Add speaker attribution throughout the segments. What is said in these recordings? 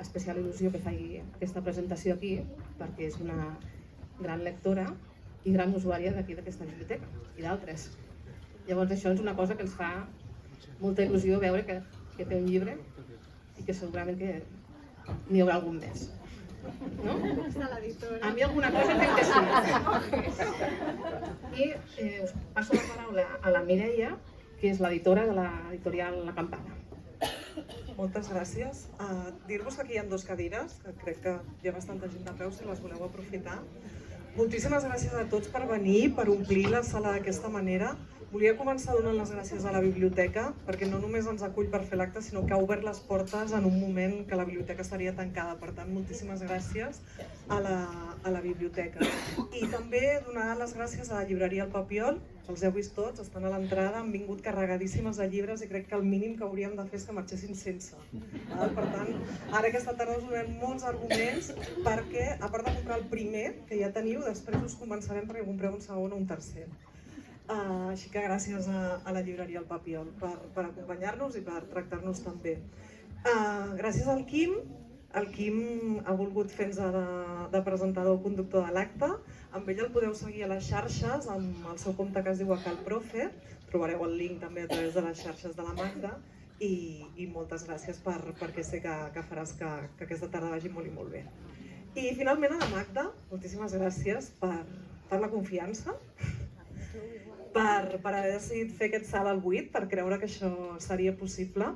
Speaker 1: especial il·lusió que faci aquesta presentació aquí, perquè és una gran lectora i gran usuària d'aquí d'aquesta biblioteca i d'altres. Llavors això és una cosa que ens fa molta il·lusió veure que té un llibre i que segurament que n'hi haurà algun més. No? A mi alguna cosa entenc que sí. I us passo la paraula a la Mireia, que és l'editora de l'editorial La Campana.
Speaker 2: Moltes gràcies. Dir-vos que aquí hi ha 2 cadires, que crec que hi ha bastanta gent de peu si les voleu aprofitar. Moltíssimes gràcies a tots per venir, per omplir la sala d'aquesta manera. Volia començar donant les gràcies a la biblioteca, perquè no només ens acull per fer l'acte, sinó que ha obert les portes en un moment que la biblioteca estaria tancada. Per tant, moltíssimes gràcies a la biblioteca. I també donar les gràcies a la llibreria El Papiol, els heu vist tots, estan a l'entrada, han vingut carregadíssimes de llibres i crec que el mínim que hauríem de fer és que marxessin sense. Per tant, ara aquesta tarda us donem molts arguments perquè, a part de comprar el primer, que ja teniu, després us convencerem perquè compreu un segon o un tercer. Així que gràcies a la llibreria El Papiol per acompanyar-nos i per tractar-nos tan bé. Gràcies al Quim. El Quim ha volgut fer-nos de presentador o conductor de l'acte. Amb ell el podeu seguir a les xarxes, amb el seu compte que es diu Acalprofe. Trobareu el link també a través de les xarxes de la Magda. I moltes gràcies perquè sé que faràs que aquesta tarda vagi molt i molt bé. I finalment a la Magda, moltíssimes gràcies per la confiança, per haver decidit fer aquest salt al buit, per creure que això seria possible.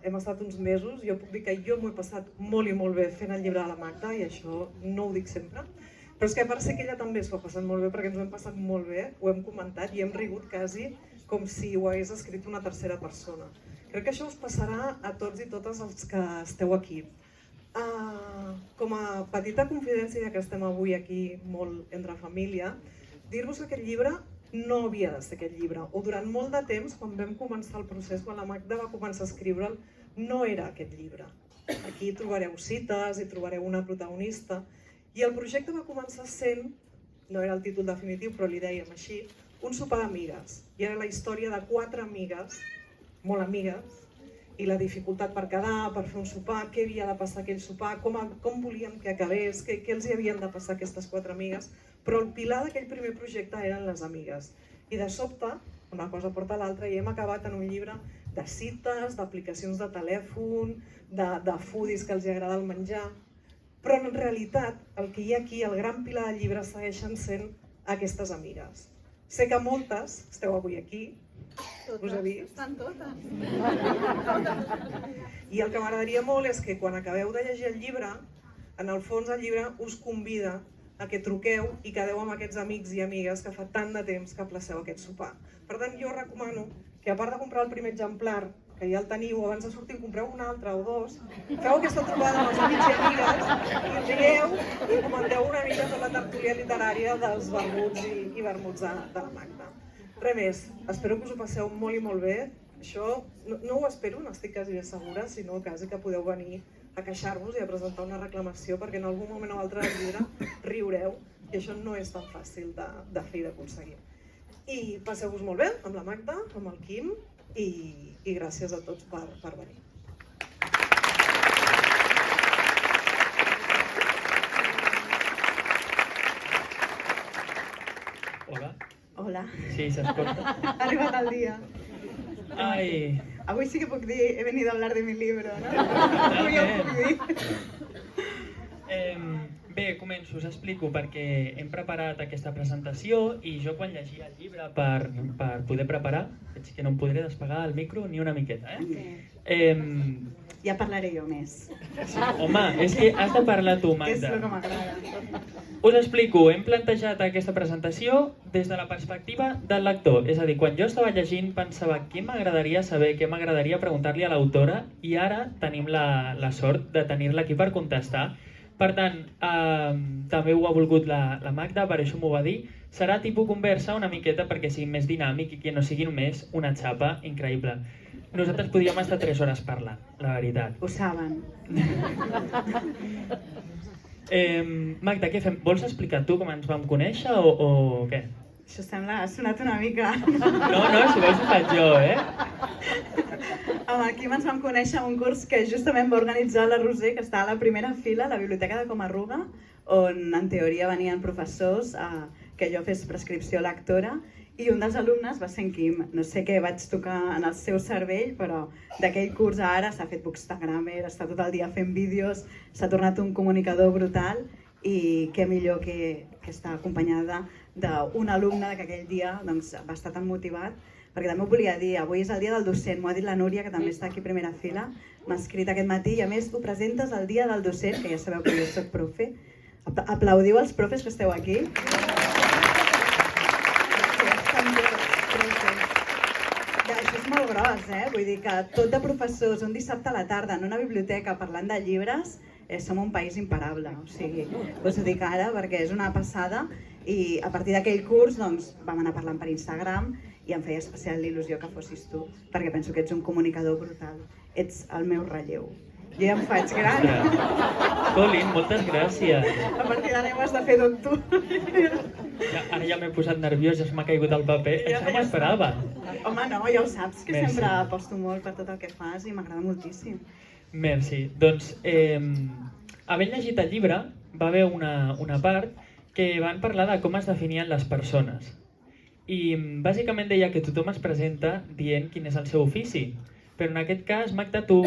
Speaker 2: Hem estat uns mesos, jo puc dir que jo m'ho he passat molt i molt bé fent el llibre de la Magda, i això no ho dic sempre, però és que a part sé que ella també s'ho ha passat molt bé perquè ens ho hem passat molt bé, ho hem comentat i hem rigut quasi com si ho hagués escrit una tercera persona. Crec que això us passarà a tots i totes els que esteu aquí. Com a petita confidència, ja que estem avui aquí molt entre família, dir-vos que aquest llibre no havia de ser aquest llibre, o durant molt de temps, quan vam començar el procés, quan la Magda va començar a escriure'l, no era aquest llibre. Aquí trobareu cites i trobareu una protagonista, i el projecte va començar sent, no era el títol definitiu, però li dèiem així, un sopar d'amigues. I era la història de 4 amigues, molt amigues, i la dificultat per quedar, per fer un sopar, què havia de passar aquell sopar, com volíem que acabés, què els hi havien de passar a aquestes 4 amigues, però el pilar d'aquell primer projecte eren les amigues. I de sobte, una cosa porta a l'altra, i hem acabat en un llibre de cites, d'aplicacions de telèfon, de foodies que els agrada el menjar, però en realitat el que hi ha aquí, el gran pilar del llibre, segueixen sent aquestes amigues. Sé que moltes esteu avui aquí, us he vist.
Speaker 3: Estan totes.
Speaker 2: I el que m'agradaria molt és que quan acabeu de llegir el llibre, en el fons el llibre us convida a que truqueu i quedeu amb aquests amics i amigues que fa tant de temps que placeu aquest sopar. Per tant, jo recomano que a part de comprar el primer exemplar, que ja el teniu, abans de sortir en compreu un altre o 2, feu aquesta trobada amb els amics i amigues i rieu i comenteu una mica tota la tertúlia literària dels vermuts i vermuts de la Magda. Res més, espero que us ho passeu molt i molt bé. Això no ho espero, n'estic quasi ben segura, sinó quasi que podeu venir a queixar-vos i a presentar una reclamació perquè en algun moment o altre del llibre riureu i això no és tan fàcil de fer i d'aconseguir. I passeu-vos molt bé amb la Magda, amb el Quim i gràcies a tots per venir.
Speaker 4: Hola.
Speaker 3: Hola,
Speaker 4: Sí, s'escolta.
Speaker 3: ha arribat el dia.
Speaker 4: Ai,
Speaker 3: Avui sí que puc dir, he venido a hablar de mi libro, ¿no? Avui ja ho puc dir.
Speaker 4: bé, començo, us explico, perquè hem preparat aquesta presentació i jo quan llegia el llibre per poder preparar, veig que no em podré despegar el micro ni una miqueta,
Speaker 3: Ja parlaré jo més.
Speaker 4: Home, és que has de parlar tu,
Speaker 3: És el que
Speaker 4: Magda.
Speaker 3: m'agrada.
Speaker 4: Us explico, hem plantejat aquesta presentació des de la perspectiva del lector. És a dir, quan jo estava llegint pensava què m'agradaria saber, què m'agradaria preguntar-li a l'autora i ara tenim la sort de tenir-la aquí per contestar. Per tant, també ho ha volgut la Magda, per això m'ho va dir. Serà tipus conversa una miqueta perquè sigui més dinàmic i que no sigui només una xapa increïble. Nosaltres podríem estar 3 hores parlant, la veritat.
Speaker 3: Ho saben.
Speaker 4: Magda, què fem? Vols explicar tu com ens vam conèixer o què?
Speaker 3: Això sembla, ha sonat una mica.
Speaker 4: No, si vols ho faig jo,
Speaker 3: Amb el Quim ens vam conèixer en un curs que justament va organitzar la Roser, que està a la primera fila, a la Biblioteca de Comarruga, on en teoria venien professors que jo fes prescripció lectora, i un dels alumnes va ser en Quim. No sé què vaig tocar en el seu cervell, però d'aquell curs a ara s'ha fet bookstagrammer, està tot el dia fent vídeos, s'ha tornat un comunicador brutal, i què millor que estar acompanyada d'un alumne que aquell dia doncs, va estar tan motivat, perquè també ho volia dir, avui és el dia del docent, m'ho ha dit la Núria, que també està aquí a primera fila, m'ha escrit aquest matí, i a més ho presentes el dia del docent, que ja sabeu que jo soc profe. Aplaudiu els profes que esteu aquí. Això és molt gros, vull dir que tot de professors un dissabte a la tarda en una biblioteca parlant de llibres, som un país imparable, o sigui, us ho dic ara perquè és una passada, i a partir d'aquell curs doncs, vam anar parlant per Instagram i em feia especial il·lusió que fossis tu, perquè penso que ets un comunicador brutal, ets el meu relleu. Jo ja em faig gran.
Speaker 4: Colin, moltes gràcies.
Speaker 3: A partir d'ara ho has de fer tot tu.
Speaker 4: Ara ja m'he posat nerviós, ja m'ha caigut el paper, això no m'esperava.
Speaker 3: Home, no, ja ho saps, que sempre aposto molt per tot el que fas i m'agrada moltíssim.
Speaker 4: Merci. Doncs, havent llegit el llibre, va haver una part que van parlar de com es definien les persones. I bàsicament deia que tothom es presenta dient quin és el seu ofici. Però en aquest cas, Magda, tu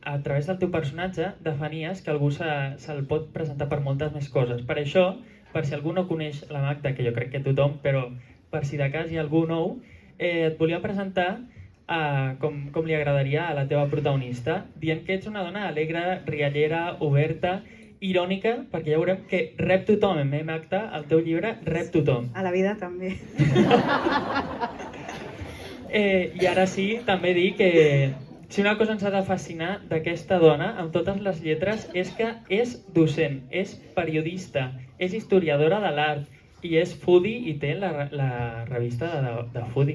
Speaker 4: a través del teu personatge definies que algú se'l pot presentar per moltes més coses. Per això, per si algú no coneix la Magda, que jo crec que tothom, però per si de cas hi ha algú nou, et volia presentar com li agradaria a la teva protagonista, dient que ets una dona alegre, riallera, oberta, irònica, perquè ja veurem que rep tothom, Magda, el teu llibre rep tothom.
Speaker 3: A la vida també.
Speaker 4: I ara sí, també dir que si una cosa ens ha de fascinar d'aquesta dona, amb totes les lletres, és que és docent, és periodista, és historiadora de l'art, i és foodie i té la revista de foodie.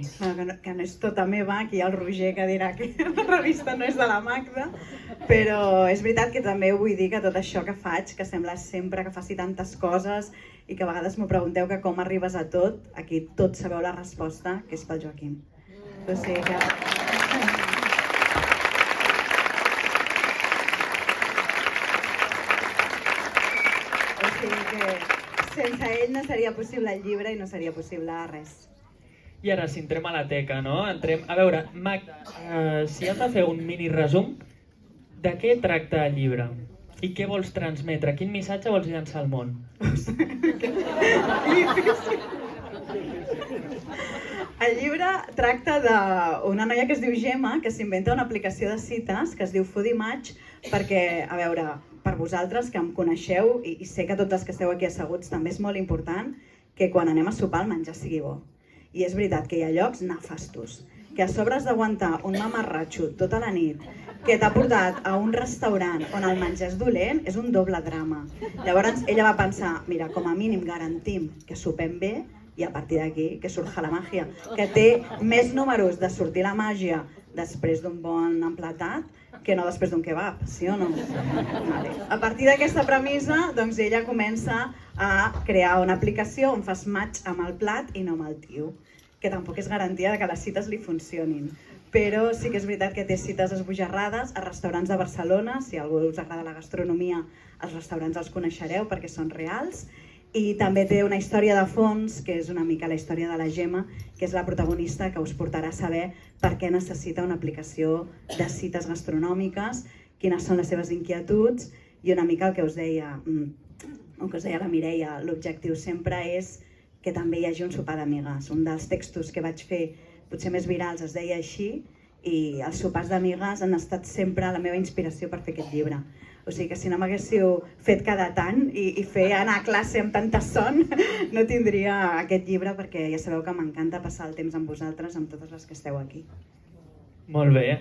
Speaker 3: Que no és tota meva, aquí hi ha el Roger que dirà que la revista no és de la Magda, però és veritat que també vull dir que tot això que faig, que sembla sempre que faci tantes coses i que a vegades m'ho pregunteu que com arribes a tot, aquí tots sabeu la resposta, que és pel Joaquim. O sigui que... sense ell no seria possible el llibre i no seria possible res.
Speaker 4: I ara, si entrem a la teca, no? A veure, Magda, si has de fer un mini resum, de què tracta el llibre? I què vols transmetre? Quin missatge vols llançar al món?
Speaker 3: El llibre tracta d'una noia que es diu Gemma, que s'inventa una aplicació de cites que es diu Foodie Match, perquè, a veure, per vosaltres que em coneixeu, i sé que tots els que esteu aquí asseguts també és molt important, que quan anem a sopar el menjar sigui bo. I és veritat que hi ha llocs nefastos, que a sobre has d'aguantar un mamarratxo tota la nit, que t'ha portat a un restaurant on el menjar és dolent, és un doble drama. Llavors ella va pensar, mira, com a mínim garantim que sopem bé, i a partir d'aquí que surja la màgia, que té més números de sortir la màgia després d'un bon emplatat que no després d'un kebab, sí o no? Vale. A partir d'aquesta premissa, doncs ella comença a crear una aplicació on fas match amb el plat i no amb el tio, que tampoc és garantia que les cites li funcionin. Però sí que és veritat que té cites esbojarrades a restaurants de Barcelona, si a algú us agrada la gastronomia, els restaurants els coneixereu perquè són reals, i també té una història de fons, que és una mica la història de la Gemma, que és la protagonista que us portarà a saber per què necessita una aplicació de cites gastronòmiques, quines són les seves inquietuds, i una mica el que us deia la Mireia, l'objectiu sempre és que també hi hagi un sopar d'amigues. Un dels textos que vaig fer potser més virals es deia així, i els sopars d'amigues han estat sempre la meva inspiració per fer aquest llibre. O sigui que si no m'haguéssiu fet cada tant i fer anar a classe amb tanta son, no tindria aquest llibre, perquè ja sabeu que m'encanta passar el temps amb vosaltres, amb totes les que esteu aquí.
Speaker 4: Molt bé,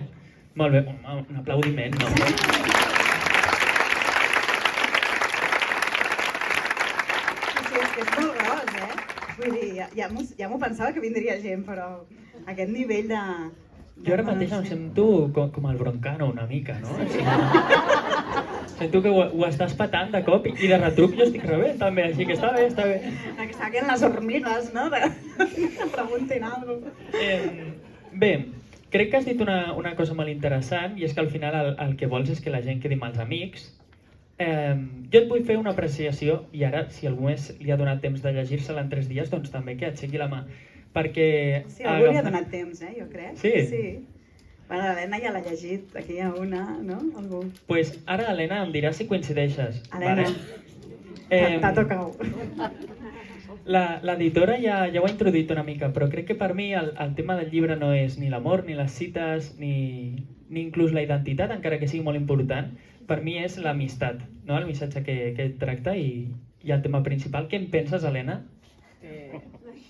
Speaker 4: molt bé. Un aplaudiment, no?
Speaker 3: Sí, és que és molt gros, Vull dir, ja m'ho pensava que vindria gent, però aquest nivell de...
Speaker 4: Jo ara mateix em sento com el Broncano una mica, no? Sento que ho estàs patant de cop i de retruc jo estic rebent també, així que està bé, està bé.
Speaker 3: que saquen les hormigues, no? Que preguntin alguna cosa.
Speaker 4: Bé, crec que has dit una cosa molt interessant i és que al final el que vols és que la gent quedi amb els amics. Jo et vull fer una apreciació i ara, si algú més li ha donat temps de llegir-se-la en 3 dies, doncs també que aixequi la mà. Perquè...
Speaker 3: Sí, algú li ha donat temps, jo crec.
Speaker 4: Sí?
Speaker 3: Sí. Bueno, l'Helena ja l'ha llegit, aquí hi ha una, no? Algú.
Speaker 4: Pues ara, Helena, em diràs si coincideixes.
Speaker 3: Helena, t'ha tocat.
Speaker 4: L'editora ja ho ha introduït una mica, però crec que per mi el tema del llibre no és ni l'amor, ni les cites, ni inclús la identitat, encara que sigui molt important. Per mi és l'amistat, no? El missatge que tracta i el tema principal. Què en penses, Helena?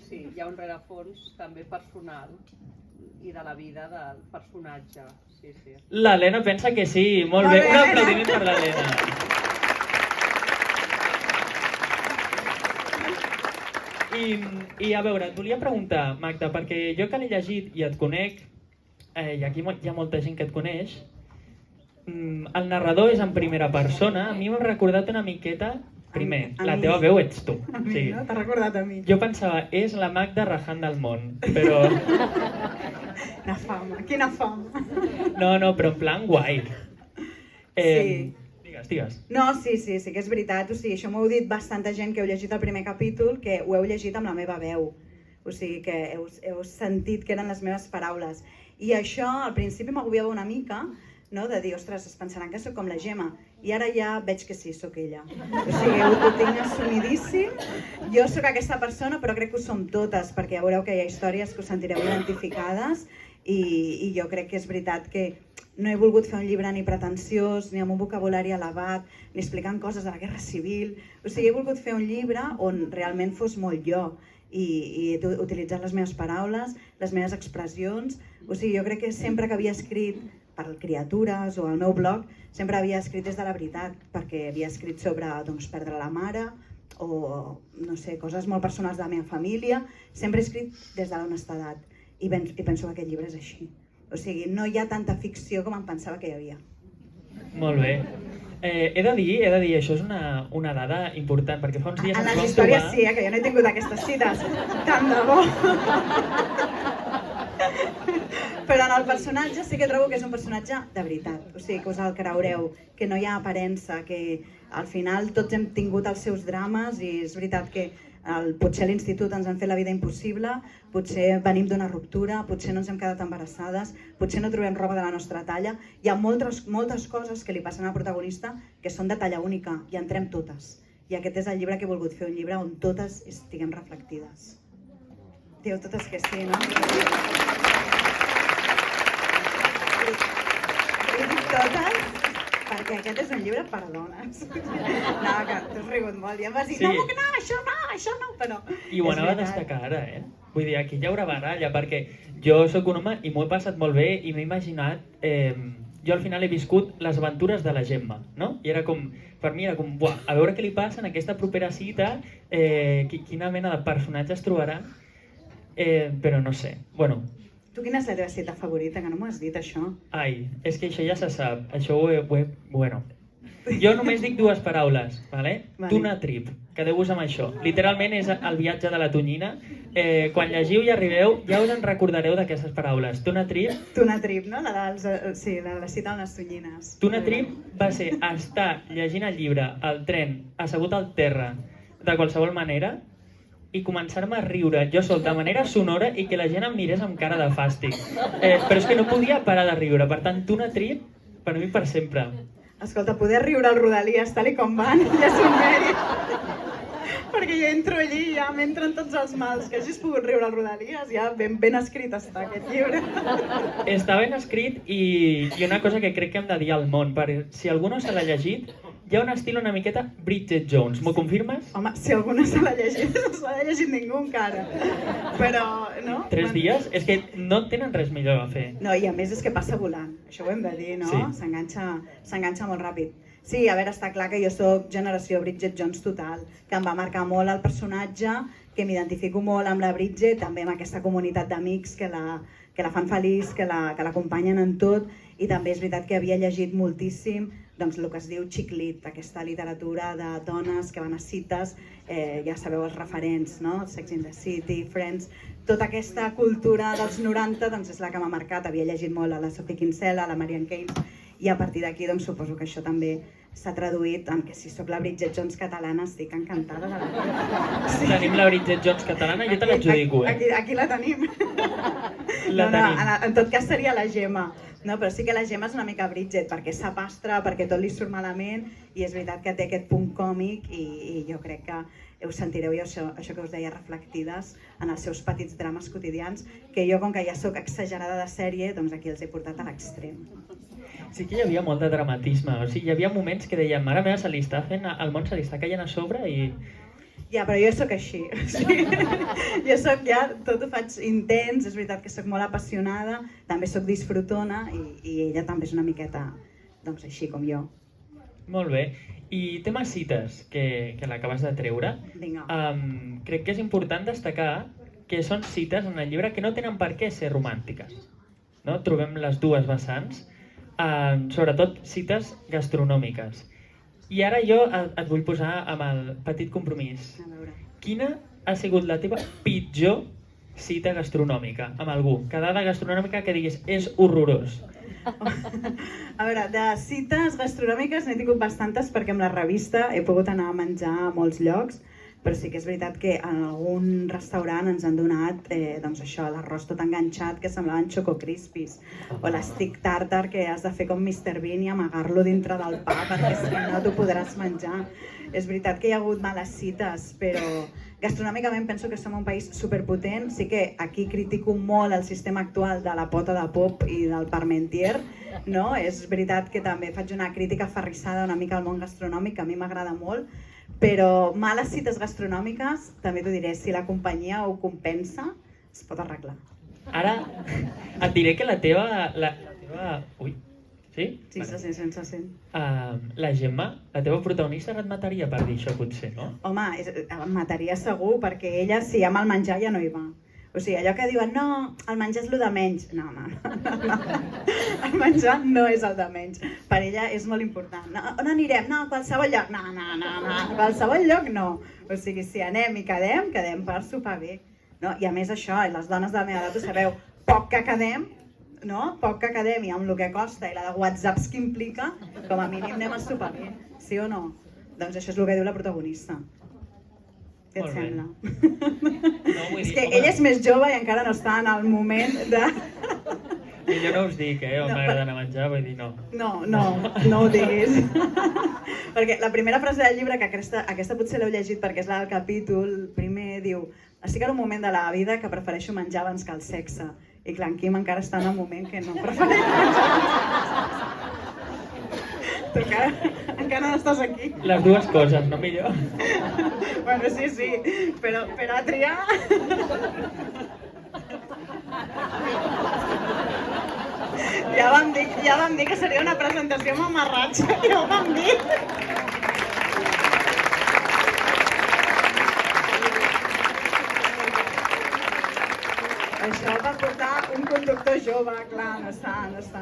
Speaker 5: Sí, hi ha un rerefons també personal i de la vida del personatge. Sí.
Speaker 4: L'Helena pensa que sí. Molt bé, un aplaudiment per l'Helena. I a veure, et volia preguntar, Magda, perquè jo que l'he llegit i et conec, i aquí hi ha molta gent que et coneix, el narrador és en primera persona. A mi m'ha recordat una miqueta, primer, la teva veu ets tu.
Speaker 3: A mi, no? T'ha recordat a mi.
Speaker 4: Jo pensava, és la Magda rajant del món, però...
Speaker 3: Quina fama.
Speaker 4: No, però en plan guai.
Speaker 3: Sí.
Speaker 4: Digues.
Speaker 3: No, sí que és veritat. O sigui, això m'ho heu dit bastanta gent que heu llegit el primer capítol, que ho heu llegit amb la meva veu. O sigui, que heu sentit que eren les meves paraules. I això, al principi m'agobiava una mica, no? De dir, ostres, es pensaran que sóc com la Gemma. I ara ja veig que sí, sóc ella. O sigui, ho tinc assumidíssim. Jo sóc aquesta persona, però crec que ho som totes, perquè ja veureu que hi ha històries que us sentireu identificades i jo crec que és veritat que no he volgut fer un llibre ni pretensiós, ni amb un vocabulari elevat, ni explicant coses de la Guerra Civil. O sigui, he volgut fer un llibre on realment fos molt jo i he utilitzat les meves paraules, les meves expressions. O sigui, jo crec que sempre que havia escrit per criatures o al meu blog, sempre havia escrit des de la veritat, perquè havia escrit sobre perdre la mare o no sé, coses molt personals de la meva família. Sempre he escrit des de l'honestedat i penso que aquest llibre és així. O sigui, no hi ha tanta ficció com em pensava que hi havia.
Speaker 4: Molt bé. He de dir, això és una dada important, perquè fa uns dies
Speaker 3: en
Speaker 4: ens
Speaker 3: les
Speaker 4: vam
Speaker 3: històries
Speaker 4: trobar...
Speaker 3: sí, que jo no he tingut aquestes cites, tant de bo. Però en el personatge sí que trobo que és un personatge de veritat, o sigui, que us el creureu, que no hi ha aparença, que al final tots hem tingut els seus drames i és veritat que potser a l'institut ens han fet la vida impossible, potser venim d'una ruptura, potser no ens hem quedat embarassades, potser no trobem roba de la nostra talla. Hi ha moltes coses que li passen al protagonista que són de talla única i entrem totes. I aquest és el llibre que he volgut fer, un llibre on totes estiguem reflectides. Dieu totes que sí, no? I dic totes perquè aquest és un llibre per dones. No, que t'has rigut molt i em vas dir,
Speaker 4: Sí.
Speaker 3: no, això no, però...
Speaker 4: I ho
Speaker 3: és
Speaker 4: anava a
Speaker 3: veritat.
Speaker 4: destacar ara, Vull dir, aquí hi haurà baralla, perquè jo sóc un home i m'ho he passat molt bé i m'he imaginat... Jo al final he viscut les aventures de la Gemma, no? I era com, per mi era com, buah, a veure què li passa en aquesta propera cita, quina mena de personatge es trobarà, però no sé, bueno...
Speaker 3: Tu quina és la teva cita favorita? Que no m'ho has dit, això.
Speaker 4: Ai, és que això ja se sap, això bueno... Jo només dic 2 paraules, vale?
Speaker 3: Vale.
Speaker 4: Tuna trip, quedeu-vos amb això. Literalment és el viatge de la tonyina. Quan llegiu i arribeu, ja us en recordareu d'aquestes paraules. Tuna trip...
Speaker 3: Tuna trip, no? Sí, la cita amb les tonyines.
Speaker 4: Tuna trip va ser estar llegint el llibre al tren, assegut al terra, de qualsevol manera, i començar-me a riure jo sol de manera sonora i que la gent em mirés amb cara de fàstic. Però és que no podia parar de riure, per tant, Tuna trip, per mi per sempre.
Speaker 3: Escolta, poder riure al Rodalies tal i com van, ja és un mèrit. Perquè jo entro allí i ja m'entren tots els mals. Que hagis pogut riure al Rodalies, ja ben escrit està aquest llibre.
Speaker 4: Està ben escrit i una cosa que crec que hem de dir al món, perquè si algú no se l'ha llegit, hi ha un estil una miqueta Bridget Jones. M'ho confirmes?
Speaker 3: Home, si algú no se l'ha llegit, no se l'ha llegit ningú encara. Però, no?
Speaker 4: 3 dies? És que no tenen res millor a fer.
Speaker 3: No, i a més és que passa volant. Això ho hem de dir, no?
Speaker 4: Sí.
Speaker 3: S'enganxa molt ràpid. Sí, a veure, està clar que jo sóc generació Bridget Jones total, que em va marcar molt el personatge, que m'identifico molt amb la Bridget, també amb aquesta comunitat d'amics que la fan feliç, que l'acompanyen en tot, i també és veritat que havia llegit moltíssim doncs el que es diu chick lit, aquesta literatura de dones que van a cites, ja sabeu els referents, no? Sex and the City, Friends, tota aquesta cultura dels 90 doncs, és la que m'ha marcat. Havia llegit molt a la Sophie Kinsella, a la Marianne Keynes, i a partir d'aquí doncs, suposo que això també s'ha traduït en que si sóc la Bridget Jones catalana estic encantada de la vida.
Speaker 4: Sí. Tenim la Bridget Jones catalana, jo te l'adjudico,
Speaker 3: Aquí la tenim.
Speaker 4: La tenim.
Speaker 3: En tot cas seria la Gemma. No, però sí que la Gemma és una mica Bridget, perquè s'apastra, perquè tot li surt malament, i és veritat que té aquest punt còmic i jo crec que us sentireu això que us deia reflectides en els seus petits drames quotidians, que jo, com que ja sóc exagerada de sèrie, doncs aquí els he portat a l'extrem.
Speaker 4: Sí que hi havia molt de dramatisme, o sigui, hi havia moments que dèiem, mare meva, el món se li està caient a sobre i...
Speaker 3: Ja, però jo sóc així. Sí. Jo sóc ja, tot ho faig intens, és veritat que sóc molt apassionada, també sóc disfrutona i ella també és una miqueta, doncs així com jo.
Speaker 4: Molt bé. I tema cites, que l'acabes de treure,
Speaker 3: Vinga.
Speaker 4: crec que és important destacar que són cites en el llibre que no tenen per què ser romàntiques. No? Trobem les dues vessants, sobretot cites gastronòmiques. I ara jo et vull posar amb el petit compromís.
Speaker 3: A veure.
Speaker 4: Quina ha sigut la teva pitjor cita gastronòmica amb algú? Quedada gastronòmica que diguis és horrorós.
Speaker 3: A veure, de cites gastronòmiques n'he tingut bastantes perquè amb la revista he pogut anar a menjar a molts llocs, però sí que és veritat que en algun restaurant ens han donat doncs això, l'arròs tot enganxat que semblaven Choco Crispies, o l'stick tartar que has de fer com Mr. Bean i amagar-lo dintre del pa perquè si no t'ho podràs menjar. És veritat que hi ha hagut males cites, però gastronòmicament penso que som un país superpotent. Sí que aquí critico molt el sistema actual de la pota de pop i del Parmentier, no? És veritat que també faig una crítica aferrissada una mica al món gastronòmic, que a mi m'agrada molt, però males cites gastronòmiques, també t'ho diré, si la companyia ho compensa, es pot arreglar.
Speaker 4: Ara et diré que la teva... Ui, sí?
Speaker 3: Sí, se sent, se sent.
Speaker 4: La Gemma, la teva protagonista, et mataria per dir això, potser, no?
Speaker 3: Home, em mataria segur, perquè ella, si amb el menjar ja no hi va. O sigui, allò que diuen, no, el menjar és el de menys. No. El menjar no és el de menys. Per ella és molt important. No, on anirem? No, a qualsevol lloc. No, a qualsevol lloc no. O sigui, si anem i quedem per sopar bé. No? I a més això, les dones de la meva edat ho sabeu, poc que quedem, no? Poc que quedem i amb el que costa i la de whatsapps que implica, com a mínim anem a sopar bé. Sí o no? Doncs això és el que diu la protagonista. Què et sembla?
Speaker 4: No, vull
Speaker 3: És
Speaker 4: dir,
Speaker 3: que
Speaker 4: home,
Speaker 3: ell és més jove i encara no està en el moment de...
Speaker 4: jo no us dic, on m'agrada anar a menjar, vull dir, no.
Speaker 3: No ho diguis. Perquè la primera frase del llibre, que aquesta potser l'heu llegit perquè és la del capítol, primer diu: estic en un moment de la vida que prefereixo menjar abans que el sexe. I clar, en Quim encara està en un moment que no prefereix menjar. Tu encara no estàs aquí.
Speaker 4: Les dues coses, no millor?
Speaker 3: Bueno, sí, però per a triar... Ja vam dir que seria una presentació amb amarratge, ja ho vam dir. Això va portar un conductor jove, clar, no està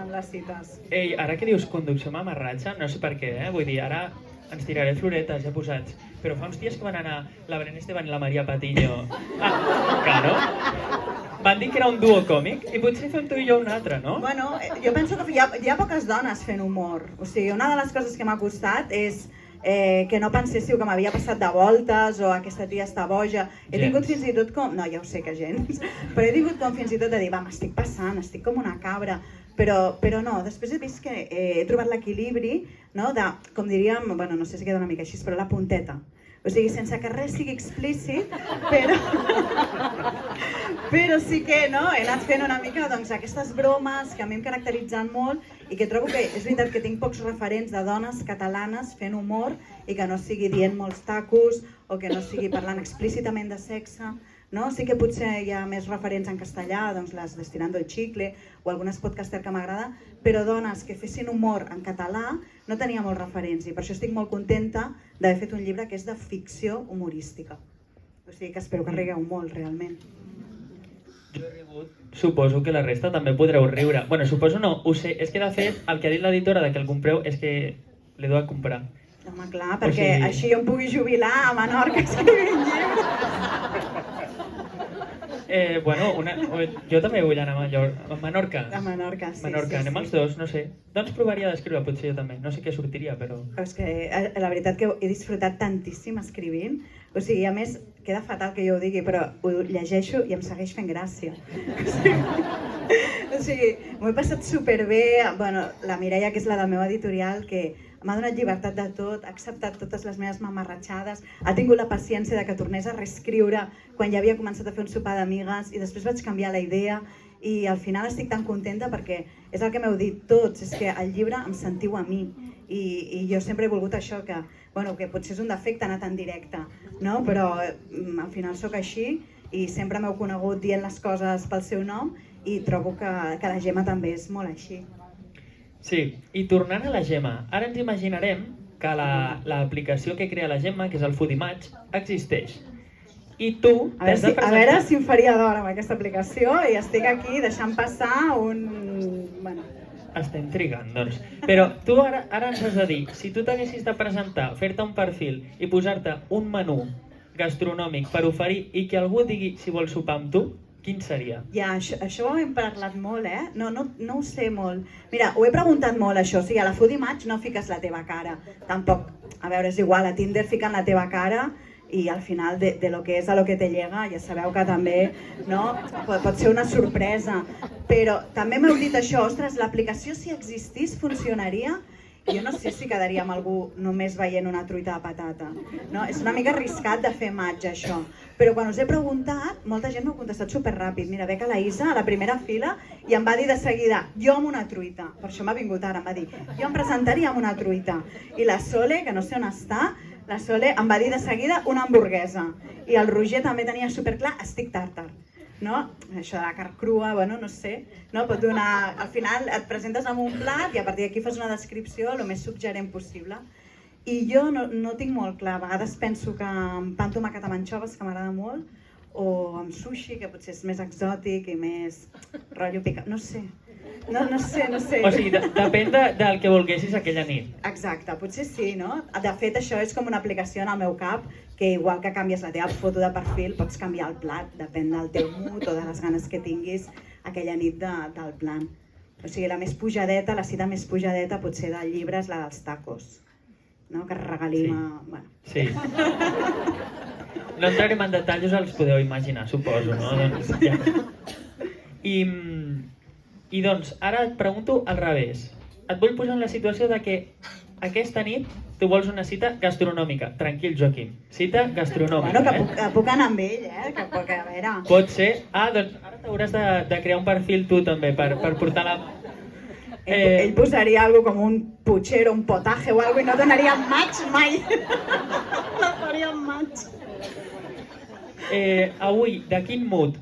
Speaker 3: en les cites.
Speaker 4: Ei, ara que dius conducció amb amarratge, no sé per què, vull dir, ara ens tiraré floretes ja posats, però fa uns dies que van anar la Belén Esteban i la Maria Patiño Caro, van dir que era un duo còmic i potser fem tu i jo un altre, no?
Speaker 3: Bueno, jo penso que hi ha poques dones fent humor. O sigui, una de les coses que m'ha costat és que no penséssiu que m'havia passat de voltes o aquesta tia està boja. He tingut fins i tot com... No, ja ho sé que gens. Però he tingut com fins i tot de dir, va, m'estic passant, estic com una cabra. Però no, després he vist que he trobat l'equilibri, no, de, com diríem, bueno, no sé si queda una mica així, però la punteta. O sigui, sense que res sigui explícit, però sí que no, he anat fent una mica doncs, aquestes bromes que a mi em caracteritzen molt i que trobo que és veritat que tinc pocs referents de dones catalanes fent humor i que no sigui dient molts tacos o que no sigui parlant explícitament de sexe. No? Sí que potser hi ha més referents en castellà, doncs les d'Estirando el Chicle o algunes podcaster que m'agrada, però dones que fessin humor en català no tenia molts referents i per això estic molt contenta d'haver fet un llibre que és de ficció humorística. O sigui que espero que rigueu molt, realment.
Speaker 4: Jo he rigut, suposo que la resta també podreu riure. Bueno, suposo no, ho sé, és que de fet el que ha dit l'editora de que el compreu és que l'he de comprar.
Speaker 3: Home, clar, perquè
Speaker 4: sigui-
Speaker 3: així jo em pugui jubilar a Menorca escrivint llibres.
Speaker 4: Jo també vull anar a Menorca.
Speaker 3: A Menorca, sí.
Speaker 4: Menorca, anem els dos, no sé. Doncs provaria d'escriure, potser jo també. No sé què sortiria, però...
Speaker 3: Però és que la veritat que he disfrutat tantíssim escrivint. O sigui, a més, queda fatal que jo ho digui, però ho llegeixo i em segueix fent gràcia. O sigui, m'ho he passat superbé. Bueno, la Mireia, que és la del meu editorial, que m'ha donat llibertat de tot, ha acceptat totes les meves mamarratxades, ha tingut la paciència de que tornés a reescriure quan ja havia començat a fer un sopar d'amigues i després vaig canviar la idea i al final estic tan contenta perquè és el que m'heu dit tots, és que el llibre em sentiu a mi i jo sempre he volgut això, que potser és un defecte anar tan directe, no? Però al final sóc així i sempre m'heu conegut dient les coses pel seu nom i trobo que la Gemma també és molt així.
Speaker 4: Sí, i tornant a la Gemma, ara ens imaginarem que l'aplicació que crea la Gemma, que és el Foodimage, existeix. I tu t'has de
Speaker 3: A
Speaker 4: presentar...
Speaker 3: veure si em faria d'hora amb aquesta aplicació i estic aquí deixant passar un... Bueno,
Speaker 4: Està intrigant, doncs. Però tu ara ens has de dir, si tu t'haguessis de presentar, fer-te un perfil i posar-te un menú gastronòmic per oferir i que algú digui si vol sopar amb tu, quin seria?
Speaker 3: ja, això ho hem parlat molt, No ho sé molt. Mira, ho he preguntat molt, això. O sigui, a la Foodimage no fiques la teva cara. Tampoc, a veure, és igual, a Tinder fiquen la teva cara i al final de lo que és a lo que te llega, ja sabeu que també, no? Pot ser una sorpresa. Però també m'heu dit això, ostres, l'aplicació si existís funcionaria? Jo no sé si quedaria amb algú només veient una truita de patata. No? És una mica arriscat de fer match, això. Però quan us he preguntat, molta gent m'ha contestat superràpid. Mira, ve que la Isa, a la primera fila, i em va dir de seguida, jo amb una truita. Per això m'ha vingut ara, em va dir, jo em presentaria amb una truita. I la Sole, que no sé on està, la Sole em va dir de seguida una hamburguesa. I el Roger també tenia superclar, estic tàrtar. No? Això de la carn crua, bueno, no sé, no? Pot donar... Al final et presentes amb un plat i a partir d'aquí fas una descripció el més suggerent possible. I jo no tinc molt clar, a vegades penso que amb pa amb tomàquet amb anxoves, que m'agrada molt, o amb sushi, que potser és més exòtic i més rotllo picat, no sé. No sé.
Speaker 4: O sigui, depèn del que volguessis aquella nit.
Speaker 3: Exacte, potser sí, no? De fet, això és com una aplicació en el meu cap, que igual que canvies la teva foto de perfil, pots canviar el plat, depèn del teu mood o de les ganes que tinguis aquella nit del plan. O sigui, la més pujadeta, la cita més pujadeta potser del llibre és la dels tacos, no? Que regalim a... Bueno.
Speaker 4: Sí. No entrarem en detalls, us els podeu imaginar, suposo, no? Doncs, ja. I doncs, ara et pregunto al revés. Et vull posar en la situació de que aquesta nit tu vols una cita gastronòmica. Tranquil, Joaquim. Cita gastronòmica,
Speaker 3: Bueno, que puc anar amb ell, que a veure...
Speaker 4: Pot ser... Doncs ara t'hauràs de crear un perfil tu també per portar la...
Speaker 3: Ell posaria algo com un puchero, un potaje o algo i no donaria match mai. No faria match.
Speaker 4: Avui, de quin mood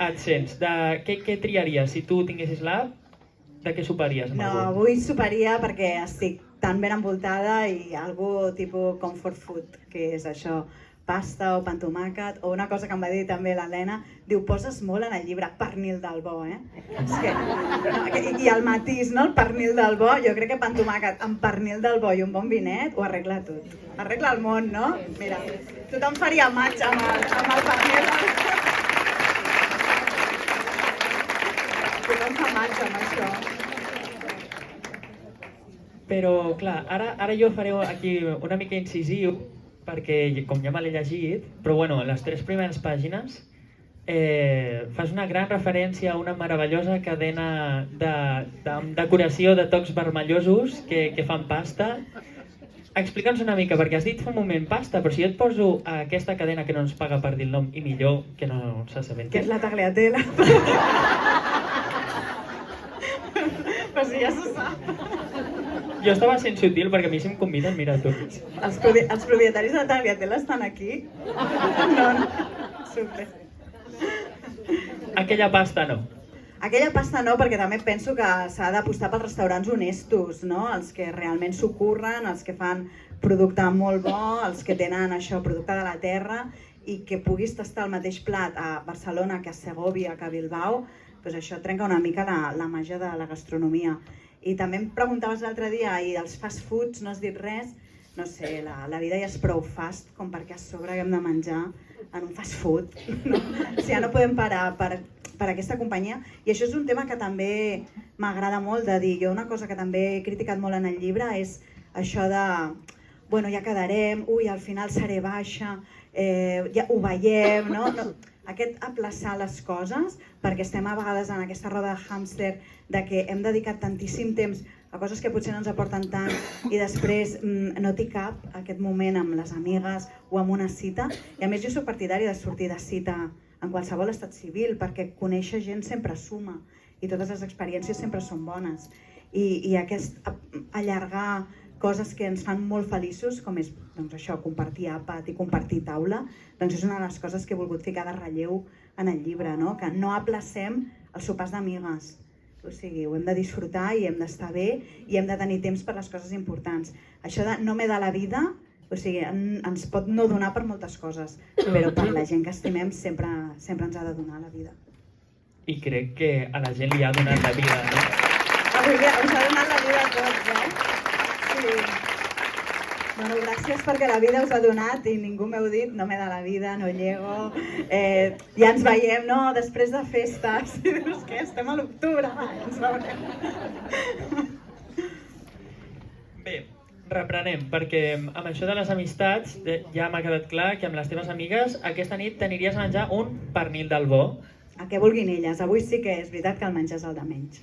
Speaker 4: et sents? Què triaries? Si tu tinguessis l'app, de què soparies amb
Speaker 3: No,
Speaker 4: algú?
Speaker 3: avui soparia perquè estic tan ben envoltada i algo tipus comfort food, que és això, pasta o pa amb tomàquet, o una cosa que em va dir també l'Helena, diu, poses molt en el llibre pernil del bo, És que, no, i el matís, no? El pernil del bo, jo crec que pa amb tomàquet amb pernil del bo i un bon vinet ho arregla tot. Arregla el món, no? Mira, tothom faria match amb el pernil del bo. Tothom fa match amb això.
Speaker 4: Però, clar, ara jo faré aquí una mica incisiu, perquè com ja me l'he llegit, però bueno, en les 3 primeres pàgines fas una gran referència a una meravellosa cadena de decoració de tocs vermellosos que fan pasta. Explica'ns una mica, perquè has dit fa un moment pasta, però si jo et poso aquesta cadena que no ens paga per dir el nom, i millor que no s'assabenti.
Speaker 3: Que és la tagliatella. Però si ja se sap.
Speaker 4: Jo estava sent sutil perquè a mi si em conviden, mira tu.
Speaker 3: Els propietaris de la tagliatella estan aquí? No. Super.
Speaker 4: Aquella pasta no.
Speaker 3: Aquella pasta no, perquè també penso que s'ha d'apostar pels restaurants honestos, no? Els que realment s'ho curren, els que fan producte molt bo, els que tenen això, producte de la terra, i que puguis tastar el mateix plat a Barcelona que a Segòvia, que a Bilbao, doncs això trenca una mica la màgia de la gastronomia. I també em preguntaves l'altre dia, i dels fast foods no has dit res, no sé, la vida ja és prou fast com perquè a sobre haguem de menjar en un fast food. No? O sigui, ja no podem parar per aquesta companyia. I això és un tema que també m'agrada molt de dir. Jo una cosa que també he criticat molt en el llibre és això de, bueno, ja quedarem, ui, al final seré baixa, ja ho veiem, no? Aquest aplaçar les coses, perquè estem a vegades en aquesta roda de hàmster de que hem dedicat tantíssim temps a coses que potser no ens aporten tant i després no t'hi cap aquest moment amb les amigues o amb una cita. I a més jo soc partidària de sortir de cita en qualsevol estat civil perquè conèixer gent sempre suma i totes les experiències sempre són bones. I aquest allargar coses que ens fan molt feliços, com és doncs això, compartir àpat i compartir taula, doncs és una de les coses que he volgut ficar de relleu en el llibre, no? Que no aplacem els sopars d'amigues. O sigui, ho hem de disfrutar i hem d'estar bé i hem de tenir temps per les coses importants. Això de no me da la vida, o sigui, ens pot no donar per moltes coses, però per la gent que estimem sempre ens ha de donar la vida.
Speaker 4: I crec que a la gent li ha donat la vida, no?
Speaker 3: Avui us ha donat la vida a tots, Sí. Bueno, gràcies perquè la vida us ha donat i ningú m'heu dit, no me da la vida, no llego, ja ens veiem, no? Després de festes, i dius que estem a l'octubre, ens veurem.
Speaker 4: Bé, reprenem, perquè amb això de les amistats ja m'ha quedat clar que amb les teves amigues aquesta nit t'aniries a menjar un pernil del bo.
Speaker 3: El que vulguin elles, avui sí que és veritat que el menjar és el de menys,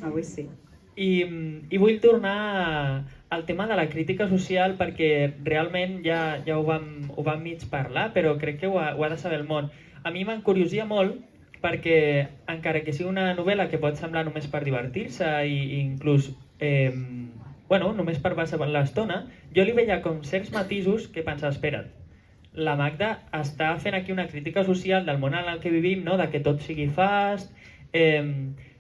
Speaker 3: avui sí.
Speaker 4: I vull tornar al tema de la crítica social perquè realment ja ho vam mig parlar, però crec que ho ha de saber el món. A mi m'encuriosia molt perquè, encara que sigui una novel·la que pot semblar només per divertir-se i inclús només per passar l'estona, jo li veia com certs matisos que pensava, espera't, la Magda està fent aquí una crítica social del món en el que vivim, no? De que tot sigui fast,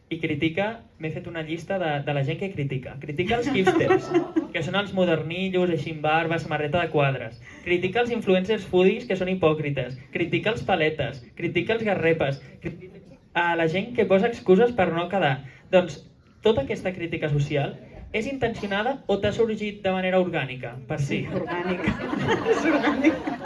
Speaker 4: i critica, m'he fet una llista de la gent que critica. Critica els hipsters, que són els modernillos, així amb barba, samarreta de quadres. Critica els influencers foodies, que són hipòcrites. Critica els paletes. Critica els garrepes. Critica a la gent que posa excuses per no quedar. Doncs tota aquesta crítica social és intencionada o t'ha sorgit de manera orgànica? Per si.
Speaker 3: Orgànica. És orgànica.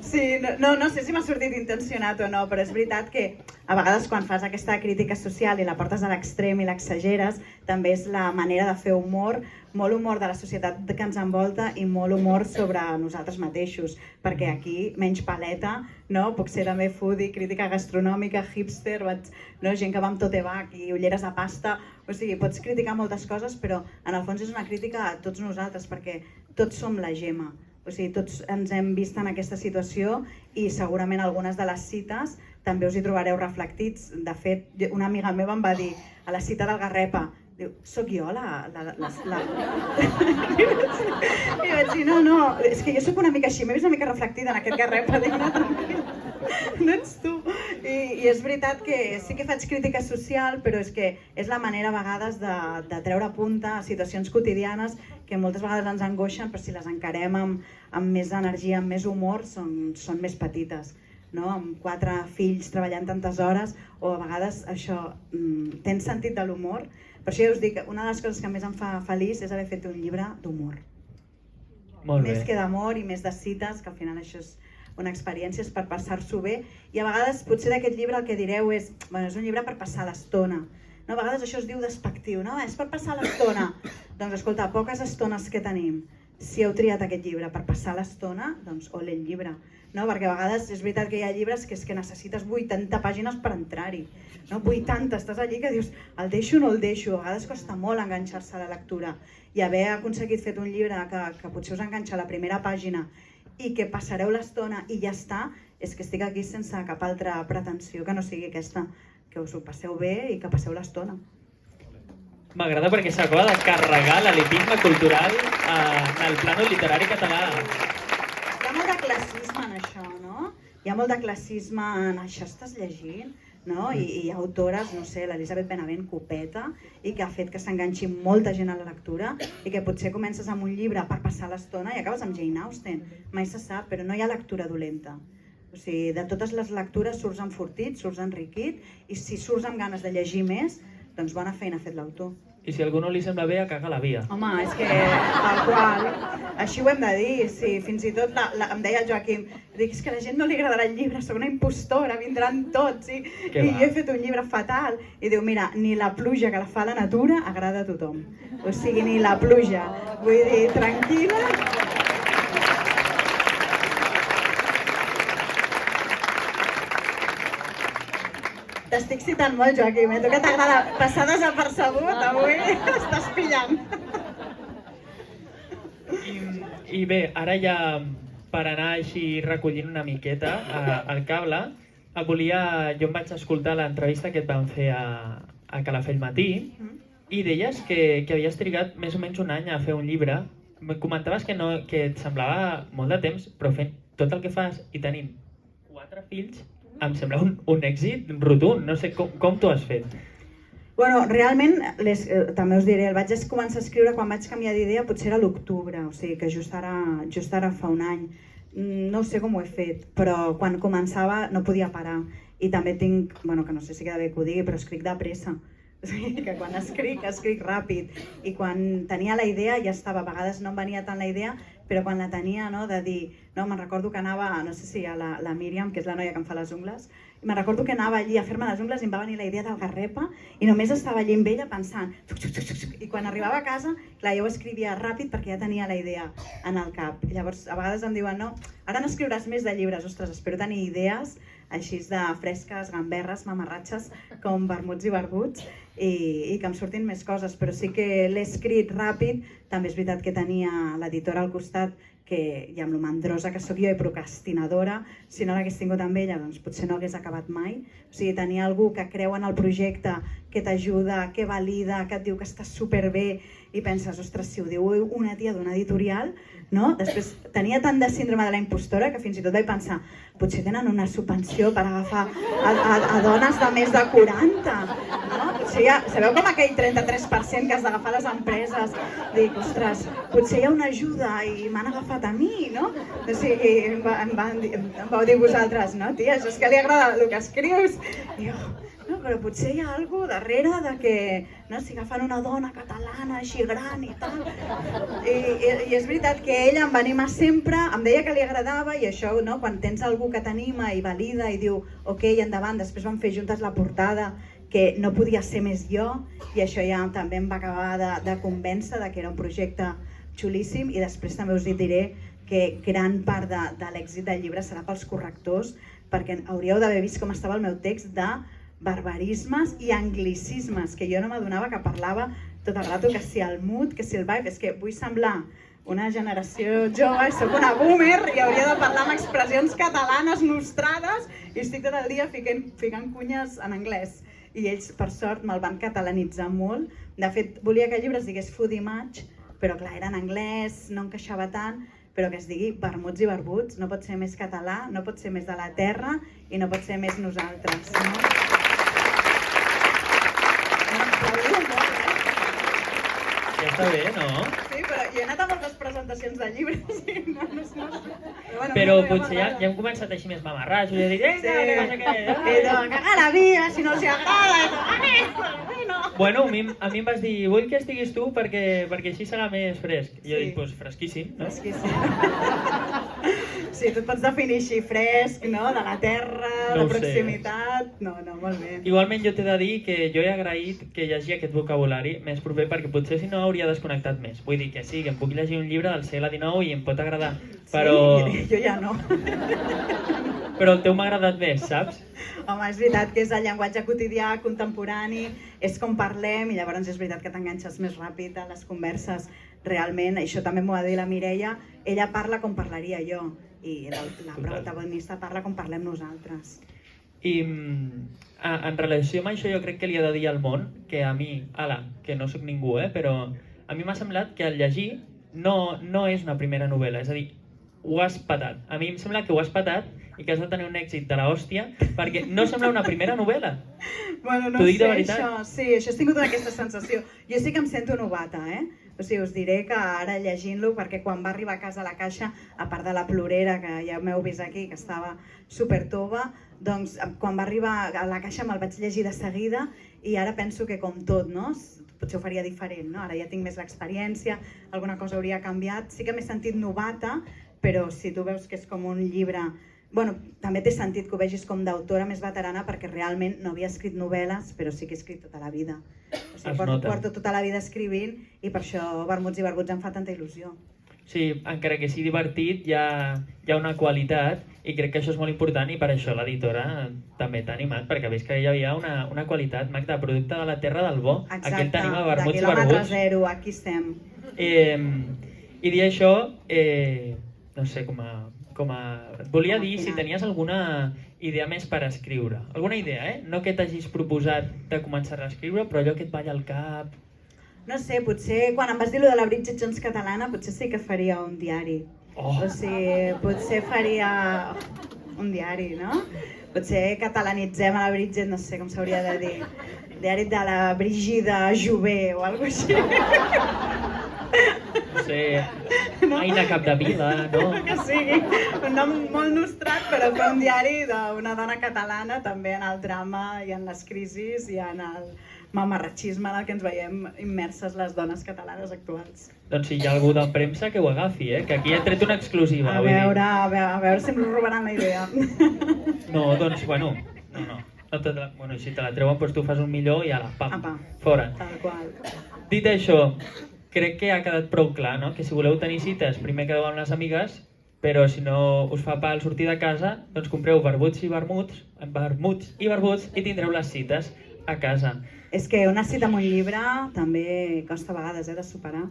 Speaker 3: Sí, no sé si m'ha sortit intencionat o no, però és veritat que a vegades quan fas aquesta crítica social i la portes a l'extrem i l'exageres, també és la manera de fer humor, molt humor de la societat que ens envolta i molt humor sobre nosaltres mateixos, perquè aquí menys paleta, no? Puc ser també foodie, crítica gastronòmica, hipster, no? Gent que va amb tote bag i ulleres de pasta, o sigui, pots criticar moltes coses, però en el fons és una crítica a tots nosaltres, perquè tots som la Gemma. O sigui, tots ens hem vist en aquesta situació i segurament algunes de les cites també us hi trobareu reflectits. De fet, una amiga meva em va dir a la cita del Garrepa, diu, soc jo la... I vaig dir, no, és que jo soc una mica així, m'he vist una mica reflectida en aquest Garrepa, dic, no, tranquil, no ets tu. I és veritat que sí que faig crítica social, però és que és la manera a vegades de treure punta a situacions quotidianes que moltes vegades ens angoixen, però si les encarem amb més energia, amb més humor, són més petites. No? Amb 4 fills treballant tantes hores, o a vegades això, tens sentit de l'humor. Per això ja us dic, una de les coses que més em fa feliç és haver fet un llibre d'humor. Més que d'amor i més de cites, que al final això és una experiència, és per passar-s'ho bé. I a vegades potser d'aquest llibre el que direu és, bueno, és un llibre per passar l'estona. No, a vegades això es diu despectiu, no? És per passar l'estona. Doncs escolta, poques estones que tenim. Si heu triat aquest llibre per passar l'estona, doncs ole el llibre. No? Perquè a vegades és veritat que hi ha llibres que és que necessites 80 pàgines per entrar-hi. No? 80, estàs allí que dius, el deixo o no el deixo? A vegades costa molt enganxar-se a la lectura. I haver aconseguit fer un llibre que potser us enganxa a la primera pàgina i que passareu l'estona i ja està, és que estic aquí sense cap altra pretensió que no sigui aquesta, que us ho passeu bé i que passeu l'estona.
Speaker 4: M'agrada perquè s'acaba de carregar l'elitisme cultural en el plano literari català.
Speaker 3: Hi ha molt de classisme en això, no? Hi ha molt de classisme en això estàs llegint, no? I hi ha autores, no sé, l'Elisabet Benavent copeta i que ha fet que s'enganxi molta gent a la lectura i que potser comences amb un llibre per passar l'estona i acabes amb Jane Austen. Mai se sap, però no hi ha lectura dolenta. O sigui, de totes les lectures surts enfortit, surts enriquit i si surts amb ganes de llegir més, doncs bona feina ha fet l'autor.
Speaker 4: I si a algú no li sembla bé, a cagar la via.
Speaker 3: Home, és que tal qual, així ho hem de dir, sí, fins i tot em deia el Joaquim, dic, és que a la gent no li agradarà el llibre, soc una impostora, vindran tots, i jo he fet un llibre fatal. I diu, mira, ni la pluja que la fa la natura agrada a tothom, o sigui, ni la pluja, vull dir, tranquil·la. T'estic citant molt, Joaquim, tu que t'agrada passar desapercebut, avui estàs pillant.
Speaker 4: I bé, ara ja per anar així recollint una miqueta el cable, jo em vaig escoltar l'entrevista que et van fer a Calafell Matí i deies que havies trigat més o menys un any a fer un llibre. Comentaves que et semblava molt de temps, però fent tot el que fas i tenint 4 fills, em sembla un èxit rotund. No sé com t'ho has fet.
Speaker 3: Bueno, realment, també us diré, el vaig començar a escriure quan vaig canviar d'idea, potser era l'octubre, o sigui que just ara fa un any. No sé com ho he fet, però quan començava no podia parar. I també tinc, bueno, que no sé si queda bé que ho digui, però escric de pressa. O sigui que quan escric ràpid. I quan tenia la idea ja estava, a vegades no em venia tant la idea, però quan la tenia, no, de dir, no, me'n recordo que anava, no sé si a la Míriam, que és la noia que em fa les ungles, i me'n recordo que anava allí a fer-me les ungles i em va venir la idea del garrepa i només estava allí amb ella pensant, i quan arribava a casa, clar, jo ho escrivia ràpid perquè ja tenia la idea en el cap. I llavors, a vegades em diuen, no, ara no escriuràs més de llibres, ostres, espero tenir idees així de fresques, gamberres, mamarratxes, com vermuts i barbuts, i que em surtin més coses, però sí que l'he escrit ràpid. També és veritat que tenia l'editora al costat, que i amb lo mandrosa que sóc jo i procrastinadora, si no l'hagués tingut amb ella, doncs potser no hagués acabat mai. O sigui, tenir algú que creu en el projecte, que t'ajuda, que valida, que et diu que estàs superbé i penses, ostres, si ho diu una tia d'una editorial, no? Després tenia tant de síndrome de la impostora que fins i tot vaig pensar, potser tenen una subvenció per agafar a dones de més de 40, no? Potser sabeu com aquell 33% que has d'agafar les empreses? Dic, ostres, potser hi ha una ajuda i m'han agafat a mi, no? O sigui, em vau dir vosaltres, no, tia, això és que li agrada el que escrius. I jo, no, però potser hi ha alguna darrere de que, no, si agafen una dona catalana així gran i tal. I és veritat que ella em va animar sempre, em deia que li agradava i això, no, quan tens algú que t'anima i valida i diu, ok, endavant, després vam fer juntes la portada, que no podia ser més jo, i això ja també em va acabar de convèncer de que era un projecte xulíssim. I després també us diré que gran part de l'èxit del llibre serà pels correctors, perquè hauríeu d'haver vist com estava el meu text de barbarismes i anglicismes, que jo no m'adonava que parlava tot el rato, que si el mood, que si el vibe, és que vull semblar una generació jove, soc una boomer i hauria de parlar amb expressions catalanes nostrades i estic tot el dia ficant cunyes en anglès. I ells, per sort, me'l van catalanitzar molt. De fet, volia que el llibre es digués Food i Match, però clar, era en anglès, no encaixava tant, però que es digui vermuts i barbuts, no pot ser més català, no pot ser més de la terra i no pot ser més nosaltres.
Speaker 4: Ja està bé, no?
Speaker 3: Sí, però jo he anat a moltes presentacions de llibres i no sé.
Speaker 4: Però potser ja hem començat així més mamarrats, i ja dic, vinga, que no sé què.
Speaker 3: I doncs, caga la vida, si no els agrada, i doncs,
Speaker 4: Bueno, a mi em vas dir, vull que estiguis tu perquè així serà més fresc. I jo dic, doncs fresquíssim, no?
Speaker 3: Fresquíssim. Sí, tu et pots definir així fresc, no? De la terra, de proximitat... No, molt bé.
Speaker 4: Igualment jo t'he de dir que jo he agraït que hi hagi aquest vocabulari més proper perquè potser si no hauria desconnectat més. Vull dir que sí, que em puc llegir un llibre del segle XIX i em pot agradar, però...
Speaker 3: Sí, jo ja no.
Speaker 4: Però el teu m'ha agradat més, saps?
Speaker 3: Home, és veritat que és el llenguatge quotidià, contemporani, és com parlem i llavors és veritat que t'enganxes més ràpid a les converses. Realment, això també m'ho va dir la Mireia, ella parla com parlaria jo i la protagonista parla com parlem nosaltres.
Speaker 4: I en relació amb això jo crec que li he de dir al món que a mi, que no sóc ningú, però a mi m'ha semblat que al llegir no és una primera novel·la, és a dir, ho has patat. A mi em sembla que ho has patat i que has de tenir un èxit de l'hòstia perquè no sembla una primera novel·la.
Speaker 3: Bueno, no sé, això. Sí, això has tingut aquesta sensació. Jo sí que em sento novata, O sigui, us diré que ara llegint-lo, perquè quan va arribar a casa a la caixa, a part de la plorera, que ja m'heu vist aquí, que estava supertova, doncs quan va arribar a la caixa me'l vaig llegir de seguida i ara penso que com tot, no? Potser ho faria diferent, no? Ara ja tinc més l'experiència, alguna cosa hauria canviat. Sí que m'he sentit novata, però si tu veus que és com un llibre... Bueno, també té sentit que ho vegis com d'autora més veterana perquè realment no havia escrit novel·les, però sí que he escrit tota la vida. O sigui, porto tota la vida escrivint i per això Vermuts i Barbuts em fa tanta il·lusió.
Speaker 4: Sí, encara que sigui divertit, hi ha una qualitat i crec que això és molt important i per això l'editora també t'ha animat, perquè veus que hi havia una qualitat, Magda, producte de la terra del bo.
Speaker 3: Exacte,
Speaker 4: aquí el tenim a Vermuts
Speaker 3: de
Speaker 4: i Barbuts.
Speaker 3: quilòmetre zero, aquí estem.
Speaker 4: I dir això, no sé, et volia dir si tenies alguna idea més per escriure. Alguna idea, no que t'hagis proposat de començar a escriure, però allò que et balla al cap...
Speaker 3: No sé, potser quan em vas dir allò de la Bridget Jones catalana, potser sí que faria un diari.
Speaker 4: Oh.
Speaker 3: O sigui, potser faria un diari, no? Potser catalanitzem a la Bridget, no sé com s'hauria de dir. Diari de la Brigida Jové o alguna cosa així.
Speaker 4: No sé, Aina Capdevila, no?
Speaker 3: Que sigui un nom molt nostrat, però fer un diari d'una dona catalana també en el drama i en les crisis i en el mamarratxisme en el que ens veiem immerses les dones catalanes actuals.
Speaker 4: Doncs si hi ha algú de premsa que ho agafi, que aquí he tret una exclusiva.
Speaker 3: A veure si em robaran la idea.
Speaker 4: No, doncs, bueno, no. Bueno, si te la treuen, doncs tu fas un millor i ara, pam,
Speaker 3: Apa,
Speaker 4: fora.
Speaker 3: tal qual.
Speaker 4: Dit això, crec que ha quedat prou clar, no? Que si voleu tenir cites, primer quedeu amb les amigues, però si no us fa pal sortir de casa, doncs compreu vermuts i barbuts i tindreu les cites a casa.
Speaker 3: És que una cita amb un llibre també costa a vegades de superar.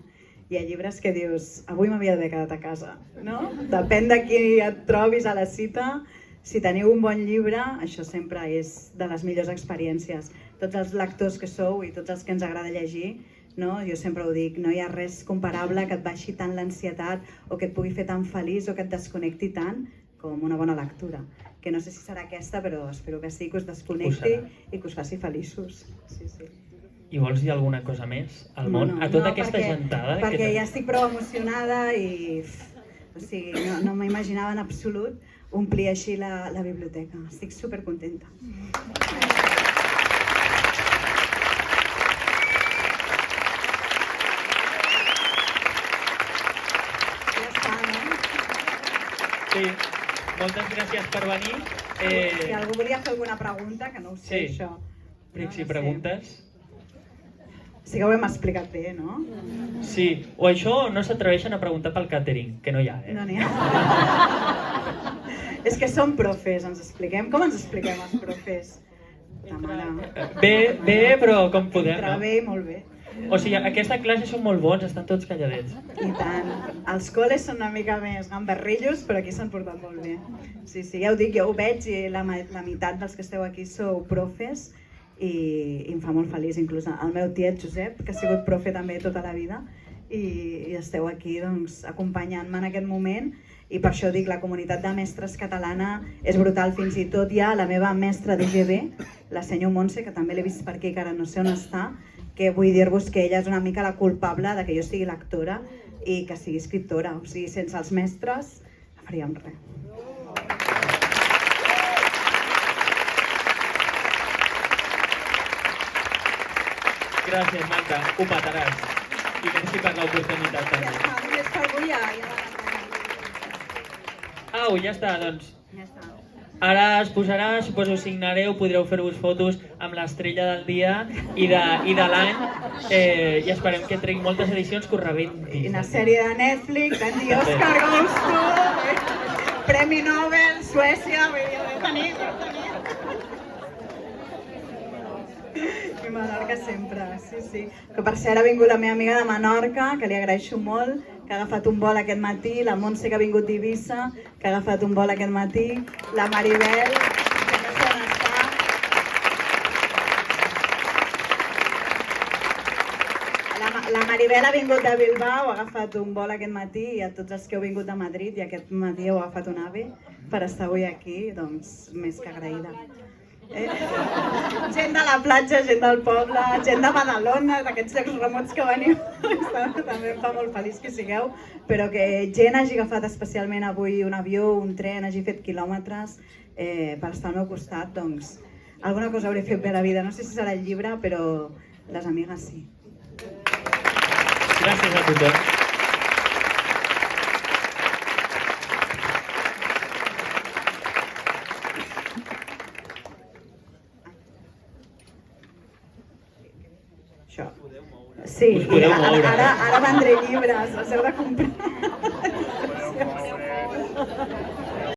Speaker 3: Hi ha llibres que dius, avui m'havia d'haver quedat a casa, no? Depèn de qui et trobis a la cita. Si teniu un bon llibre, això sempre és de les millors experiències. Tots els lectors que sou i tots els que ens agrada llegir, no? Jo sempre ho dic, no hi ha res comparable que et baixi tant l'ansietat o que et pugui fer tan feliç o que et desconnecti tant com una bona lectura. Que no sé si serà aquesta, però espero que sí, que us desconnecti i que us faci feliços. Sí, sí.
Speaker 4: I vols dir alguna cosa més al món? A tota aquesta gentada?
Speaker 3: Perquè ja estic prou emocionada i... O sigui, no m'imaginava en absolut omplir així la biblioteca. Estic supercontenta. Ja està, no?
Speaker 4: Sí, moltes gràcies per venir.
Speaker 3: Si algú volia fer alguna pregunta, que no ho sé, això.
Speaker 4: Si preguntes...
Speaker 3: Sí que ho hem explicat bé, no?
Speaker 4: Sí, o això no s'atreveixen a preguntar pel càtering, que no hi ha,
Speaker 3: No n'hi ha. És que som profes, ens expliquem. Com ens expliquem els profes? Ta mare.
Speaker 4: Bé, però com podem,
Speaker 3: Entra
Speaker 4: no?
Speaker 3: bé, molt bé.
Speaker 4: O sigui, aquesta classe són molt bons, estan tots calladets.
Speaker 3: I tant. Els col·les són una mica més gamberrillos, però aquí s'han portat molt bé. Sí, ja ho dic, jo ho veig i la meitat dels que esteu aquí sou profes i em fa molt feliç, inclús el meu tiet Josep, que ha sigut profe també tota la vida, i esteu aquí doncs, acompanyant-me en aquest moment, i per això dic, la comunitat de mestres catalana és brutal. Fins i tot hi ha la meva mestra d'UGB, la senyor Montse, que també l'he vist per aquí, que ara no sé on està, que vull dir-vos que ella és una mica la culpable de que jo sigui lectora i que sigui escriptora. O sigui, sense els mestres no faríem res.
Speaker 4: Gràcies, Magda, ho petaràs. I merci per l'oportunitat també.
Speaker 3: Ja està, només per avui ja
Speaker 4: Au, ja està, doncs.
Speaker 3: Ja està.
Speaker 4: Ara es posarà, suposo signareu, podreu fer-vos fotos amb l'estrella del dia i de l'any i esperem que tregui moltes edicions que us rebentin.
Speaker 3: I una sèrie de Netflix, d'en Oscar Gusto, Premi Nobel, Suècia, ho tenim. I Menorca sempre, sí. Que per cert ha vingut la meva amiga de Menorca, que li agraeixo molt, que ha agafat un vol aquest matí, la Montse que ha vingut d'Eivissa, que ha agafat un vol aquest matí, la Maribel, que no sé on està. La Maribel ha vingut de Bilbao, ha agafat un vol aquest matí, i a tots els que heu vingut de Madrid i aquest matí heu agafat un AVE per estar avui aquí, doncs més que agraïda. Gent de la platja, gent del poble, gent de Badalona, d'aquests llocs remots que veniu. També em fa molt feliç que sigueu, però que gent hagi agafat especialment avui un avió, un tren, hagi fet quilòmetres per estar al meu costat, doncs alguna cosa hauré fet bé a la vida. No sé si serà el llibre, però les amigues sí.
Speaker 4: Gràcies a tothom.
Speaker 3: Això. Sí,
Speaker 4: Us podeu moure.
Speaker 3: ara vendré llibres, els heu de comprar.